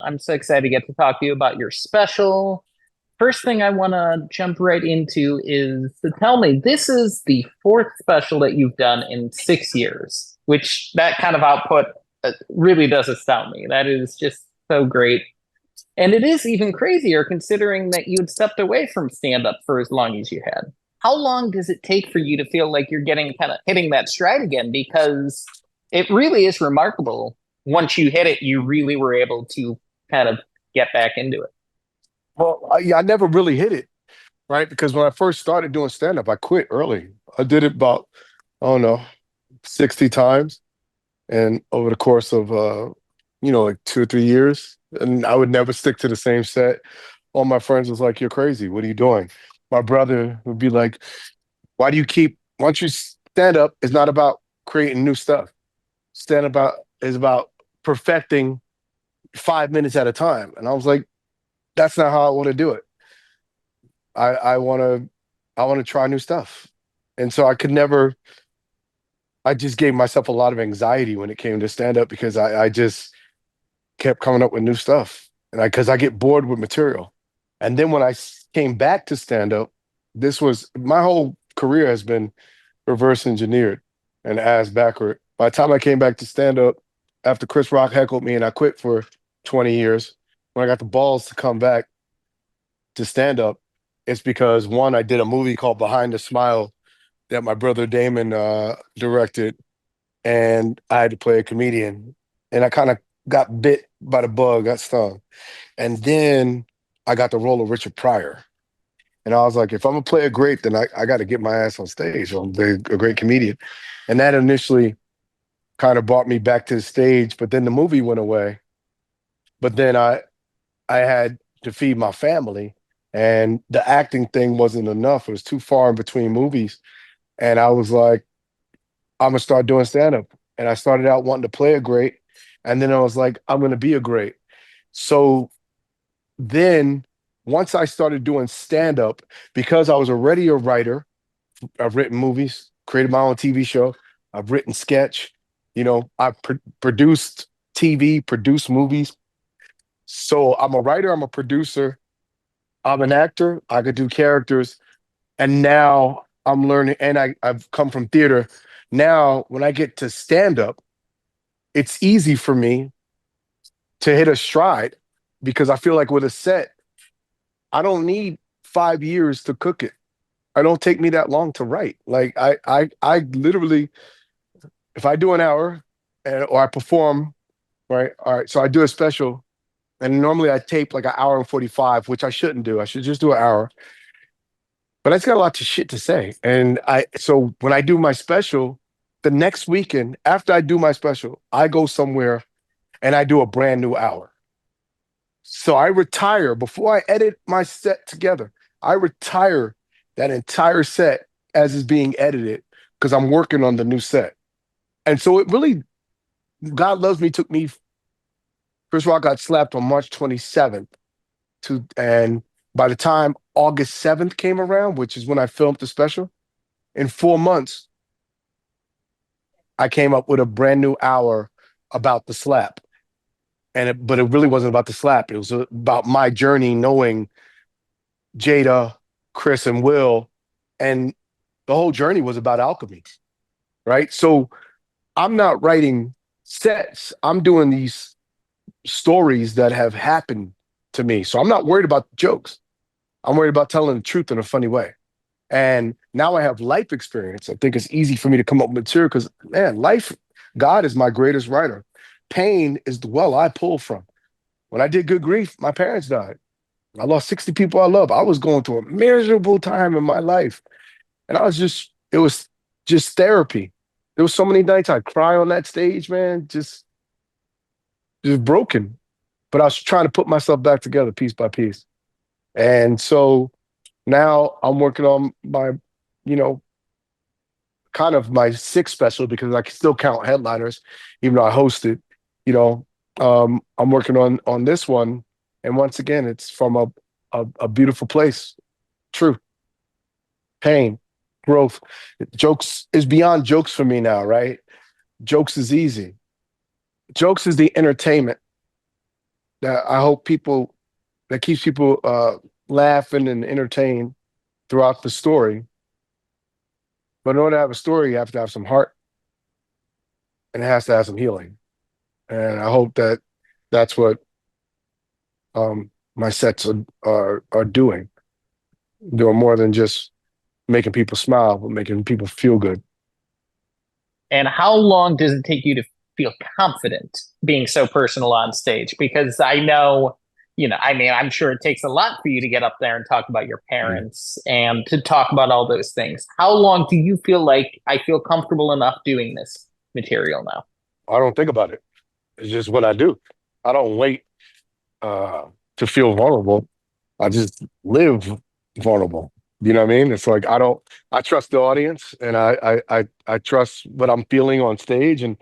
I'm so excited to get to talk to you about your special. First thing I want to jump right into is to tell me this is the fourth special that you've done in 6 years, which that kind of output really does astound me. That is just so great. And it is even crazier considering that you'd stepped away from stand up for as long as you had. How long does it take for you to feel like you're getting kind of hitting that stride again? Because it really is remarkable. Once you hit it, you really were able to kind of get back into it. Well, I never really hit it, right? Because when I first started doing stand up, I quit early. I did it about, I don't know, 60 times. And over the course of, like 2 or 3 years, and I would never stick to the same set. All my friends was like, "You're crazy. What are you doing?" My brother would be like, once you stand up, it's not about creating new stuff. Stand about is about perfecting 5 minutes at a time. And I was like, that's not how I want to do it. I want to try new stuff. And so I just gave myself a lot of anxiety when it came to stand up because I just kept coming up with new stuff. And because I get bored with material. And then when came back to stand up, this was my whole career has been reverse engineered and ass backward. By the time I came back to stand up after Chris Rock heckled me and I quit for 20 years, when I got the balls to come back to stand up, it's because one, I did a movie called Behind the Smile that my brother Damon directed, and I had to play a comedian. And I kind of got bit by the bug, got stung. And then I got the role of Richard Pryor. And I was like, if I'm gonna play a great, then I got to get my ass on stage. I'm a great comedian. And that initially kind of brought me back to the stage, but then the movie went away. But then I had to feed my family, and the acting thing wasn't enough. It was too far in between movies. And I was like, I'm gonna start doing stand-up. And I started out wanting to play a great, and then I was like, I'm gonna be a great. So then once I started doing stand-up, because I was already a writer, I've written movies, created my own TV show, I've written sketch, I've produced TV, produced movies. So I'm a writer, I'm a producer, I'm an actor, I could do characters, and now I'm learning, and I've come from theater. Now, when I get to stand up, it's easy for me to hit a stride because I feel like with a set, I don't need 5 years to cook it. I don't take me that long to write. Like I literally, if I do an hour or I perform, right? All right. So I do a special, and normally I tape like an hour and 45, which I shouldn't do. I should just do an hour. But I just got a lot of shit to say. So when I do my special, the next weekend after I do my special, I go somewhere and I do a brand new hour. So I retire before I edit my set together. I retire that entire set as is being edited because I'm working on the new set. And so it really, God Loves Me took me, Chris Rock got slapped on March 27th and by the time August 7th came around, which is when I filmed the special, in 4 months, I came up with a brand new hour about the slap. But it really wasn't about the slap. It was about my journey knowing Jada, Chris, and Will. And the whole journey was about alchemy, right? So I'm not writing sets. I'm doing these stories that have happened to me. So I'm not worried about jokes. I'm worried about telling the truth in a funny way. And now I have life experience. I think it's easy for me to come up with material because, man, God is my greatest writer. Pain is the well I pull from. When I did Good Grief, my parents died. I lost 60 people I love. I was going through a miserable time in my life. And it was just therapy. There was so many nights I'd cry on that stage, man, just broken. But I was trying to put myself back together piece by piece. And so now I'm working on you know, kind of my sixth special because I can still count headliners, even though I hosted. You know, I'm working on this one, and once again, it's from a beautiful place. Truth, pain, growth. Jokes is beyond jokes for me now, right? Jokes is easy. Jokes is the entertainment. that I hope people that keeps people laughing and entertained throughout the story. But in order to have a story, you have to have some heart and it has to have some healing. And I hope that that's what my sets are doing more than just making people smile, but making people feel good. And how long does it take you to feel confident being so personal on stage? Because I know, I mean, I'm sure it takes a lot for you to get up there and talk about your Mm. parents and to talk about all those things. How long do you feel like I feel comfortable enough doing this material now? I don't think about it. It's just what I do. I don't wait uh, to feel vulnerable. I just live vulnerable. You know what I mean? It's like I don't. I trust the audience, and I trust what I'm feeling on stage, and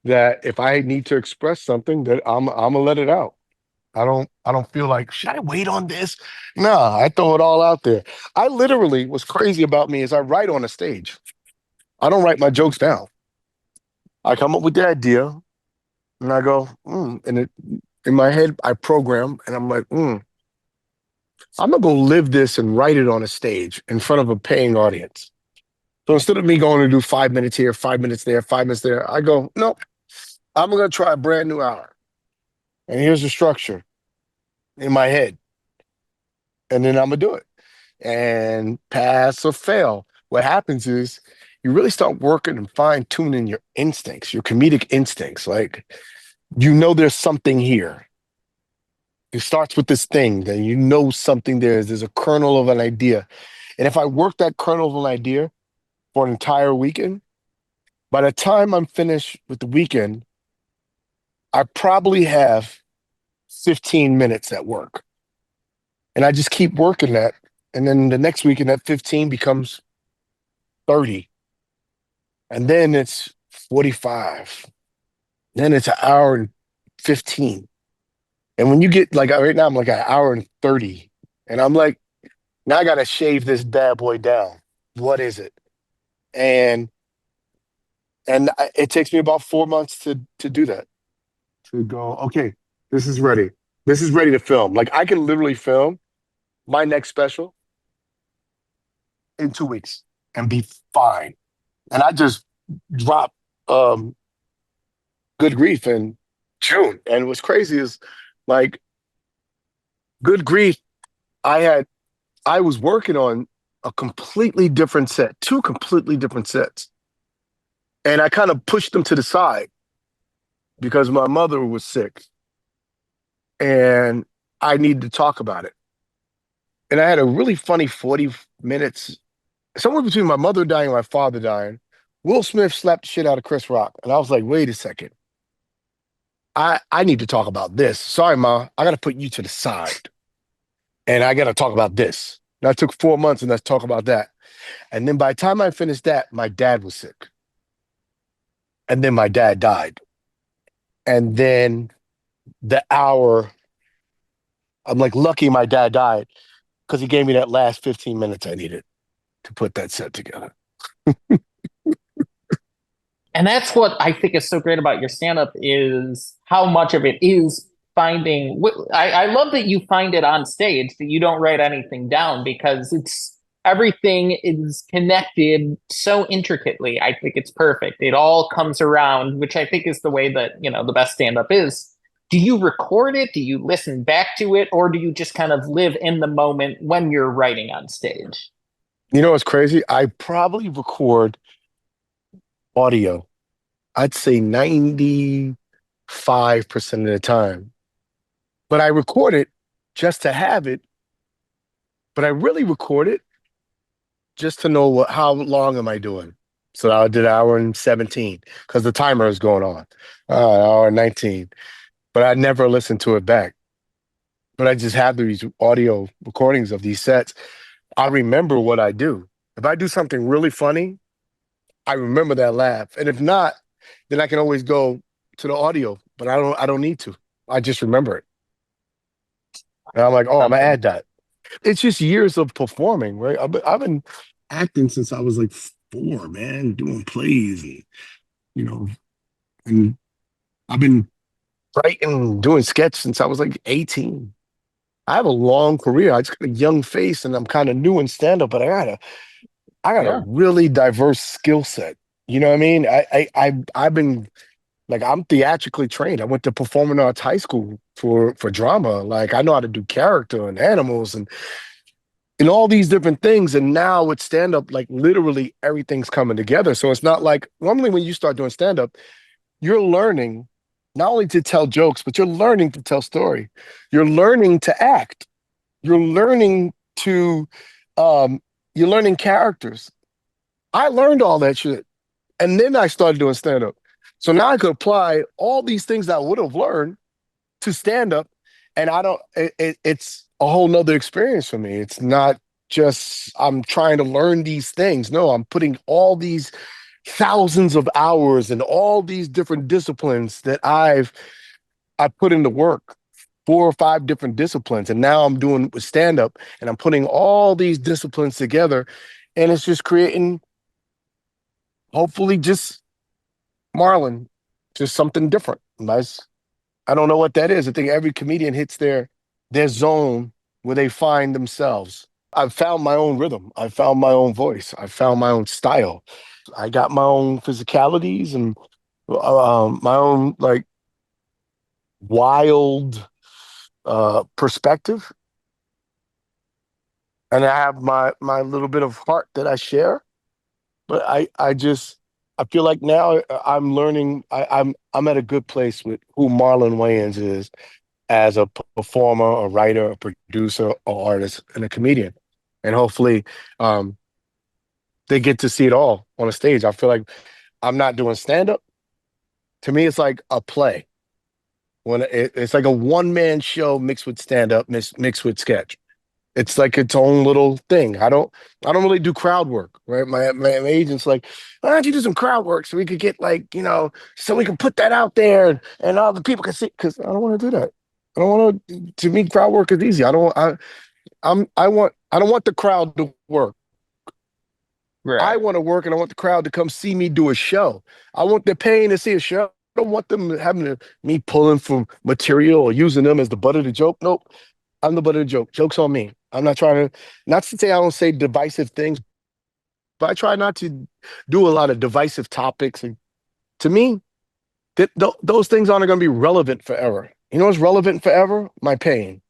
that if I need to express something, that I'm gonna let it out. I don't feel like should I wait on this? Nah, I throw it all out there. I literally what's crazy about me is I write on a stage. I don't write my jokes down. I come up with the idea and I go, and it in my head I program and I'm like, I'm gonna go live this and write it on a stage in front of a paying audience. So instead of me going to do 5 minutes here, 5 minutes there, 5 minutes there, I go, no, I'm gonna try a brand new hour. And here's the structure in my head. And then I'm gonna do it. And pass or fail. What happens is you really start working and fine tuning your instincts, your comedic instincts. Like, there's something here. It starts with this thing, then something there's a kernel of an idea. And if I work that kernel of an idea for an entire weekend, by the time I'm finished with the weekend, I probably have 15 minutes at work. And I just keep working that. And then the next weekend, that 15 becomes 30. And then it's 45. Then it's an hour and 15. And when you get like right now, I'm like an hour and 30. And I'm like, now I got to shave this bad boy down. What is it? And it takes me about 4 months to do that. To go, okay, this is ready. This is ready to film. Like I can literally film my next special in 2 weeks and be fine. And I just dropped Good Grief in June. And what's crazy is like Good Grief, I had I was working on a completely different set, two completely different sets. And I kind of pushed them to the side because my mother was sick and I needed to talk about it. And I had a really funny 40 minutes, somewhere between my mother dying and my father dying. Will Smith slapped the shit out of Chris Rock. And I was like, wait a second. I need to talk about this. Sorry, Ma, I got to put you to the side and I got to talk about this. And I took 4 months and let's talk about that. And then by the time I finished that, my dad was sick. And then my dad died. And then the hour, I'm like, lucky my dad died because he gave me that last 15 minutes I needed to put that set together. And that's what I think is so great about your stand up is how much of it is finding. I love that you find it on stage, that you don't write anything down because it's everything is connected so intricately. I think it's perfect. It all comes around, which I think is the way that, the best stand up is. Do you record it? Do you listen back to it? Or do you just kind of live in the moment when you're writing on stage? You know what's crazy? I probably record audio, I'd say 95% of the time, but I record it just to have it. But I really record it just to know how long am I doing. So I did an hour and 17 because the timer is going on, hour and 19. But I never listened to it back. But I just have these audio recordings of these sets. I remember what I do. If I do something really funny, I remember that laugh. And if not, then I can always go to the audio, but I don't need to. I just remember it. And I'm like, oh, I'm gonna Something. add that. It's just years of performing, right? I've been acting since I was like 4, man, doing plays and, you know, and I've been, writing, doing sketch since I was like 18. I have a long career. I just got a young face and I'm kind of new in stand up, but I got a Yeah. really diverse skill set. You know what I mean? I've been like I'm theatrically trained. I went to performing arts high school for drama. Like I know how to do character and animals and all these different things. And now with stand up, like literally everything's coming together. So it's not like normally when you start doing stand up, you're learning not only to tell jokes, but you're learning to tell story. You're learning to act. You're learning to um you're learning characters. I learned all that shit. And then I started doing stand up. So now I could apply all these things I would have learned to stand up. And I don't, it's a whole nother experience for me. It's not just I'm trying to learn these things. No, I'm putting all these thousands of hours and all these different disciplines that I put into work, 4 or 5 different disciplines. And now I'm doing with stand up and I'm putting all these disciplines together. And it's just creating, hopefully, just Marlon, just something different. Nice. I don't know what that is. I think every comedian hits their zone where they find themselves. I've found my own rhythm. I found my own voice. I found my own style. I got my own physicalities and my own like wild perspective, and I have my little bit of heart that I share. But I just I feel like now I'm learning. I'm at a good place with who Marlon Wayans is as a performer, a writer, a producer, an artist, and a comedian. And hopefully, um, they get to see it all on a stage. I feel like I'm not doing stand up. To me, it's like a play. It's like a one man show mixed with stand up, mixed with sketch. It's like its own little thing. I don't really do crowd work, right? My agent's like, why don't you do some crowd work so we could get like, so we can put that out there and all the people can see because I don't want to do that. I don't want to me, crowd work is easy. I don't want the crowd to work. I Right. want to work and I want the crowd to come see me do a show. I want them paying to see a show. I don't want them having me pulling from material or using them as the butt of the joke. Nope. I'm the butt of the joke. Joke's on me. I'm not trying to, not to say I don't say divisive things, but I try not to do a lot of divisive topics. And to me, those things aren't going to be relevant forever. You know what's relevant forever? My pain.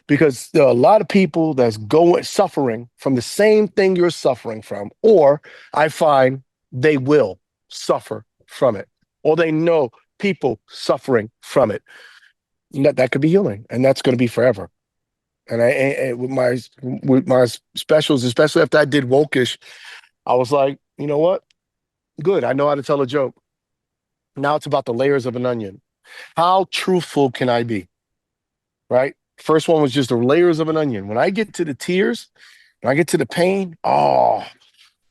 Because there are a lot of people that's going suffering from the same thing you're suffering from, or I find they will suffer from it, or they know people suffering from it. That could be healing, and that's going to be forever. And with my specials, especially after I did Wokish, I was like, you know what? Good. I know how to tell a joke. Now it's about the layers of an onion. How truthful can I be? Right? First one was just the layers of an onion. When I get to the tears, when I get to the pain, oh,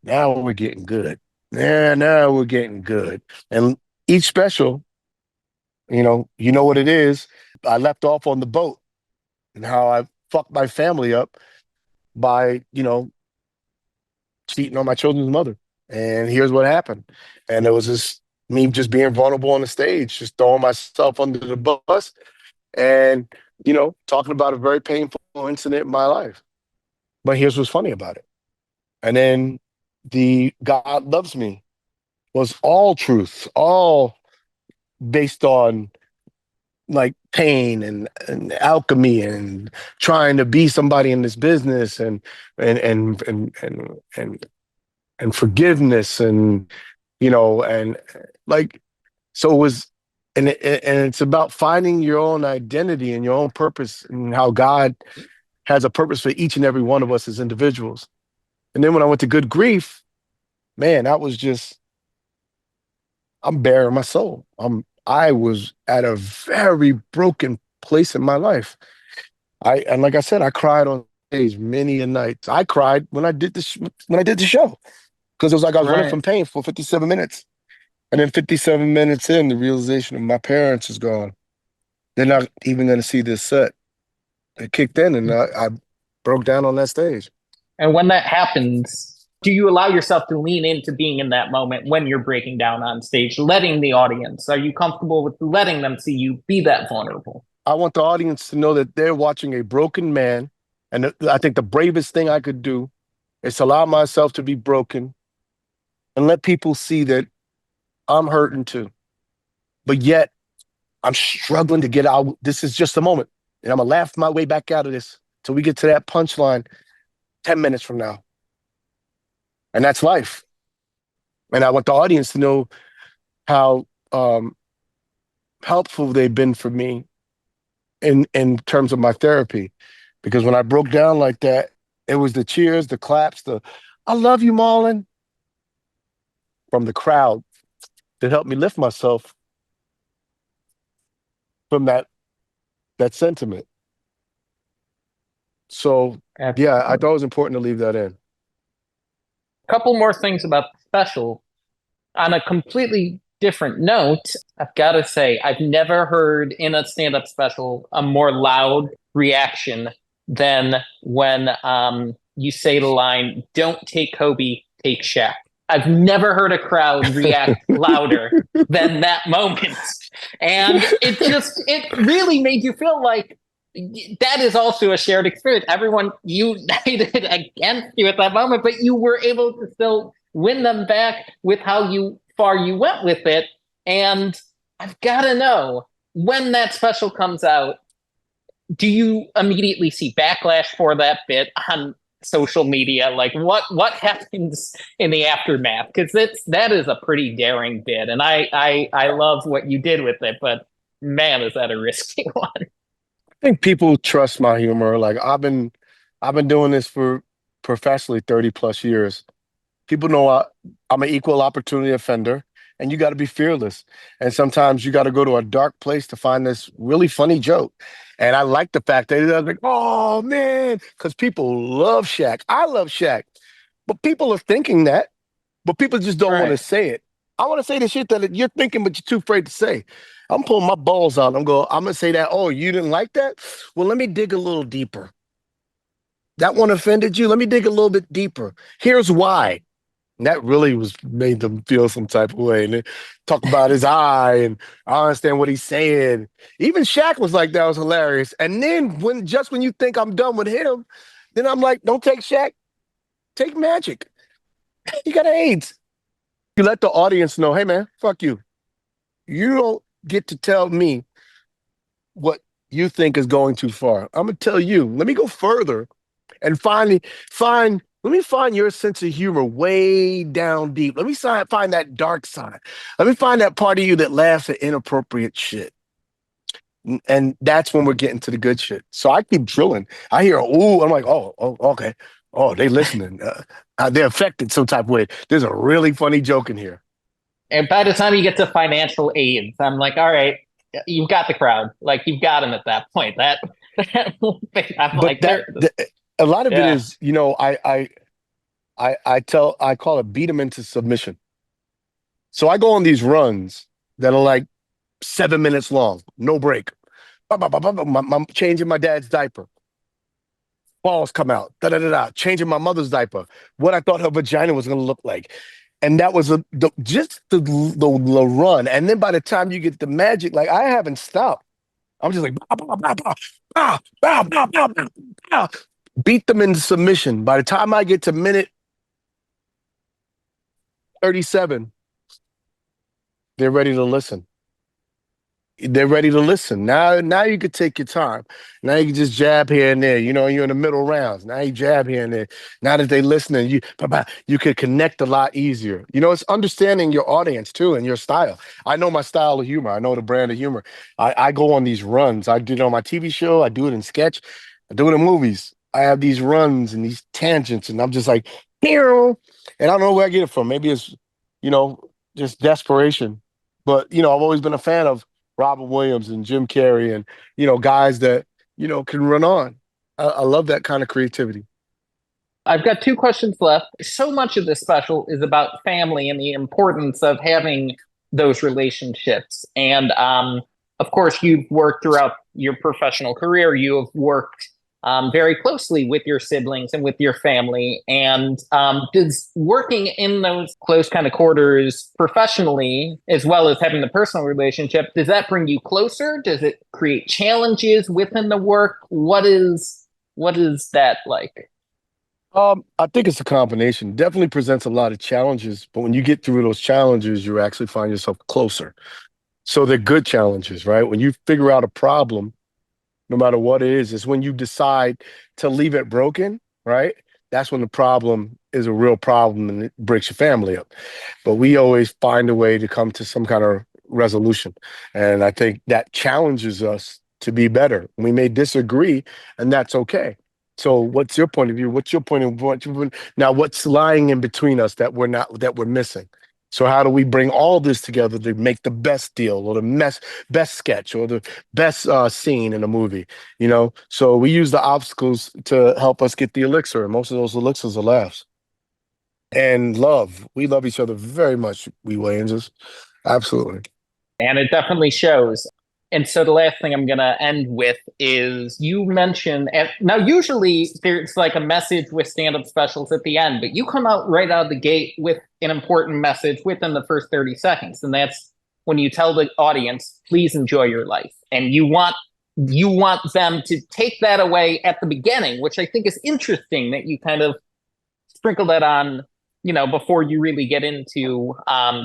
now we're getting good. Yeah, now we're getting good. And each special, you know what it is. I left off on the boat and how I fucked my family up by, cheating on my children's mother. And here's what happened. And it was just me just being vulnerable on the stage, just throwing myself under the bus and, talking about a very painful incident in my life. But here's what's funny about it. And then the God Loves Me was all truth, all based on like pain and alchemy and trying to be somebody in this business and and and and and, and forgiveness and like so it was and it's about finding your own identity and your own purpose and how God has a purpose for each and every one of us as individuals. And then when I went to Good Grief, man, that was just I'm bearing my soul. I was at a very broken place in my life. And like I said, I cried on stage many a night. I cried when I did the show because it was like I was running Right. from pain for 57 minutes. And then 57 minutes in, the realization of my parents is gone. They're not even going to see this set. It kicked in, and I broke down on that stage. And when that happens, Do you allow yourself to lean into being in that moment when you're breaking down on stage, letting the audience, are you comfortable with letting them see you be that vulnerable? I want the audience to know that they're watching a broken man. And I think the bravest thing I could do is to allow myself to be broken and let people see that I'm hurting too. But yet I'm struggling to get out. This is just a moment. And I'm going to laugh my way back out of this till we get to that punchline 10 minutes from now. And that's life. And I want the audience to know how helpful they've been for me in terms of my therapy. Because when I broke down like that, it was the cheers, the claps, the "I love you, Marlon" from the crowd that helped me lift myself from that sentiment. So yeah, I thought it was important to leave that in. Couple more things about the special. On a completely different note, I've got to say, I've never heard in a stand up special a more loud reaction than when you say the line, "Don't take Kobe, take Shaq." I've never heard a crowd react louder than that moment. And it really made you feel like that is also a shared experience. Everyone united against you at that moment, but you were able to still win them back with how far you went with it. And I've got to know, when that special comes out, do you immediately see backlash for that bit on social media? Like what happens in the aftermath? Because that is a pretty daring bit, and I love what you did with it, but man, is that a risky one. I think people trust my humor. Like I've been doing this for professionally 30 plus years. People know I'm an equal opportunity offender, and you got to be fearless. And sometimes you got to go to a dark place to find this really funny joke. And I like the fact that they're like, "Oh man," because people love Shaq. I love Shaq, but people are thinking that, but people just don't want to Right. say it. I want to say the shit that you're thinking, but you're too afraid to say. I'm pulling my balls out. I'm gonna say that. "Oh, you didn't like that? Well, let me dig a little deeper. That one offended you? Let me dig a little bit deeper. Here's why." And that really was made them feel some type of way. And they talk about his eye, and I understand what he's saying. Even Shaq was like, "That was hilarious." And then when you think I'm done with him, then I'm like, "Don't take Shaq, take Magic. He got AIDS." You let the audience know, "Hey man, fuck you. You don't get to tell me what you think is going too far. I'm gonna tell you. Let me go further and finally find let me find your sense of humor way down deep. Let me find that dark side. Let me find that part of you that laughs at inappropriate shit." And that's when we're getting to the good shit. So I keep drilling. I hear, "Ooh," I'm like, "Oh, okay. Oh, they listening. They're affected some type of way. There's a really funny joke in here." And by the time you get to financial aids, I'm like, all right, you've got the crowd. Like you've got them at that point. I'm But like, they're a lot of it yeah. is, I call it beat them into submission. So I go on these runs that are like 7 minutes long, no break. Changing my dad's diaper. Balls come out. Da da da da. Changing my mother's diaper. What I thought her vagina was going to look like. And that was just the run. And then by the time you get the magic, like I haven't stopped. I'm just like, "Bah, bah, bah, bah, bah, bah, bah, bah, bah, bah." Beat them into submission. By the time I get to minute 37, they're ready to listen. They're ready to listen. Now you could take your time. Now you can just jab here and there. You're in the middle rounds. Now you jab here and there. Now that they listening, you could connect a lot easier. It's understanding your audience too and your style. I know my style of humor. I know the brand of humor. I go on these runs. I do it on my TV show. I do it in sketch. I do it in movies. I have these runs and these tangents, and I'm just like, "Pew," and I don't know where I get it from. Maybe it's, you know, just desperation. But I've always been a fan of Robin Williams and Jim Carrey and guys that can run on. I love that kind of creativity. I've got two questions left. So much of this special is about family and the importance of having those relationships. And of course, you've worked throughout your professional career. You have worked very closely with your siblings and with your family. And does working in those close kind of quarters professionally, as well as having the personal relationship, does that bring you closer? Does it create challenges within the work? What is that like? I think it's a combination. Definitely presents a lot of challenges, but when you get through those challenges, you actually find yourself closer. So they're good challenges, right? When you figure out a problem, no matter what it is when you decide to leave it broken, right? That's when the problem is a real problem and it breaks your family up. But we always find a way to come to some kind of resolution. And I think that challenges us to be better. We may disagree, and that's okay. So what's your point of view? What's your point of now what's lying in between us that we're missing? So how do we bring all this together to make the best deal or the best sketch or the best scene in a movie? So we use the obstacles to help us get the elixir, and most of those elixirs are laughs and love. We love each other very much, we Wayanses. Absolutely. And it definitely shows. And so the last thing I'm going to end with is you mentioned, and now usually there's like a message with stand up specials at the end, but you come out right out of the gate with an important message within the first 30 seconds. And that's when you tell the audience, please enjoy your life. And you want them to take that away at the beginning, which I think is interesting that you kind of sprinkle that on, before you really get into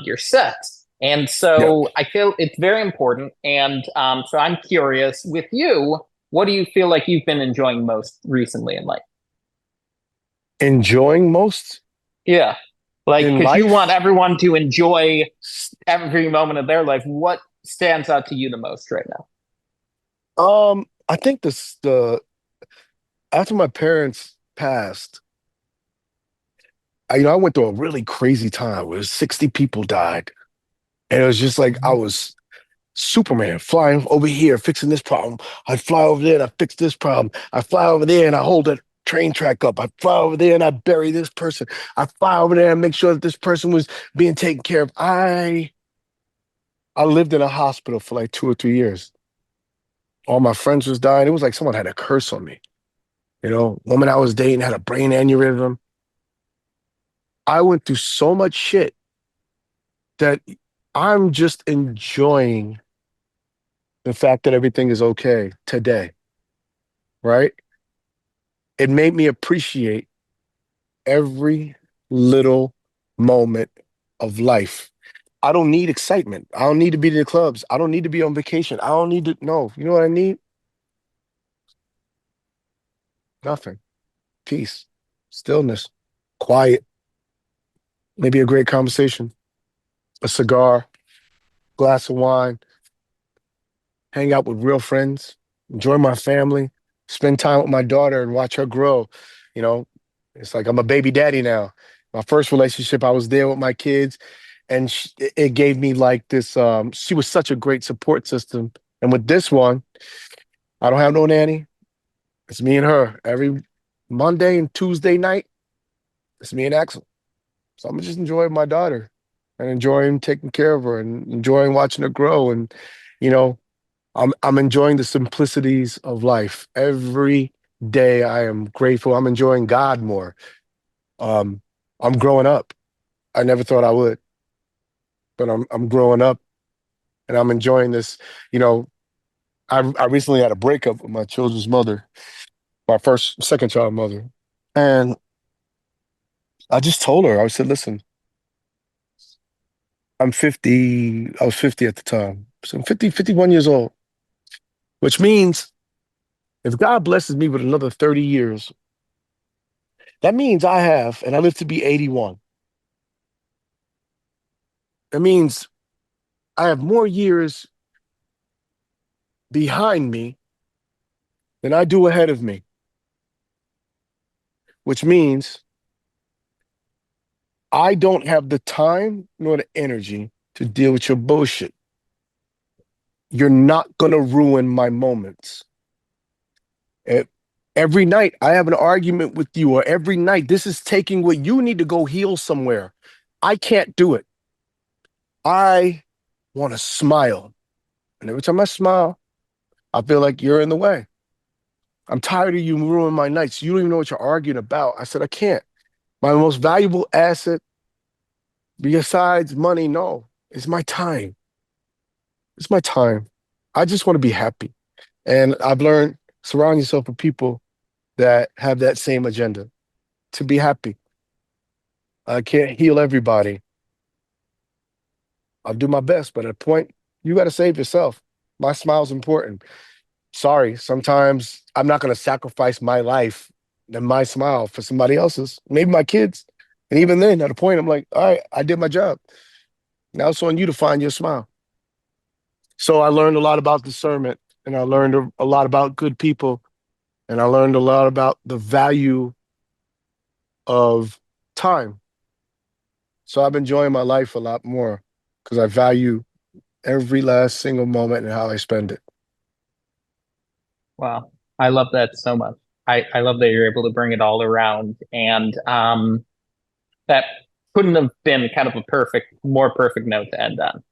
your set. And Yeah. so I feel it's very important. And so I'm curious with you, what do you feel like you've been enjoying most recently in life? Enjoying most Yeah. Like, in because you want life. everyone to enjoy every moment of their life. What stands out to you the most right now? I think this the after my parents passed, I went through a really crazy time where 60 people died. And it was just like I was Superman flying over here, fixing this problem. I'd fly over there and I fix this problem. I fly over there and I hold that train track up. I fly over there and I bury this person. I fly over there and make sure that this person was being taken care of. I lived in a hospital for like 2 or 3 years. All my friends was dying. It was like someone had a curse on me. Woman I was dating had a brain aneurysm. I went through so much shit that I'm just enjoying the fact that everything is okay today, right? It made me appreciate every little moment of life. I don't need excitement. I don't need to be to the clubs. I don't need to be on vacation. I don't need to, no. You know what I need? Nothing. Peace, stillness, quiet, maybe a great conversation, a cigar, glass of wine, hang out with real friends, enjoy my family, spend time with my daughter and watch her grow. You know, it's like I'm a baby daddy now. My first relationship, I was there with my kids, and it gave me like this. She was such a great support system. And with this one, I don't have no nanny. It's me and her every Monday and Tuesday night. It's me and Axel. So I'm just enjoying my daughter and enjoying taking care of her and enjoying watching her grow. And you know, I'm enjoying the simplicities of life. Every day I am grateful. I'm enjoying God more. Um, I'm growing up. I never thought I would, but I'm growing up and I'm enjoying this. You know, I recently had a breakup with my children's mother, my second child mother. And I just told her, I said, listen, I'm 50. I was 50 at the time. So I'm 50, 51 years old, which means if God blesses me with another 30 years, that means and I live to be 81. That means I have more years behind me than I do ahead of me, which means I don't have the time nor the energy to deal with your bullshit. You're not going to ruin my moments. Eh, Every night I have an argument with you, or every night this is taking what you need to go heal somewhere. I can't do it. I want to smile. And every time I smile, I feel like you're in the way. I'm tired of you ruining my nights. You don't even know what you're arguing about. I said, I can't. My most valuable asset, besides money, no, is my time. It's my time. I just want to be happy. And I've learned surround yourself with people that have that same agenda to be happy. I can't heal everybody. I'll do my best, but at a point, you got to save yourself. My smile's important. Sorry, sometimes I'm not going to sacrifice my life and my smile for somebody else's, maybe my kids. And even then, at a point, I'm like, all right, I did my job. Now it's on you to find your smile. So I learned a lot about discernment, and I learned a lot about good people, and I learned a lot about the value of time. So I'm enjoying my life a lot more because I value every last single moment and how I spend it. Wow. I love that so much. I love that you're able to bring it all around. And that couldn't have been kind of a more perfect note to end on.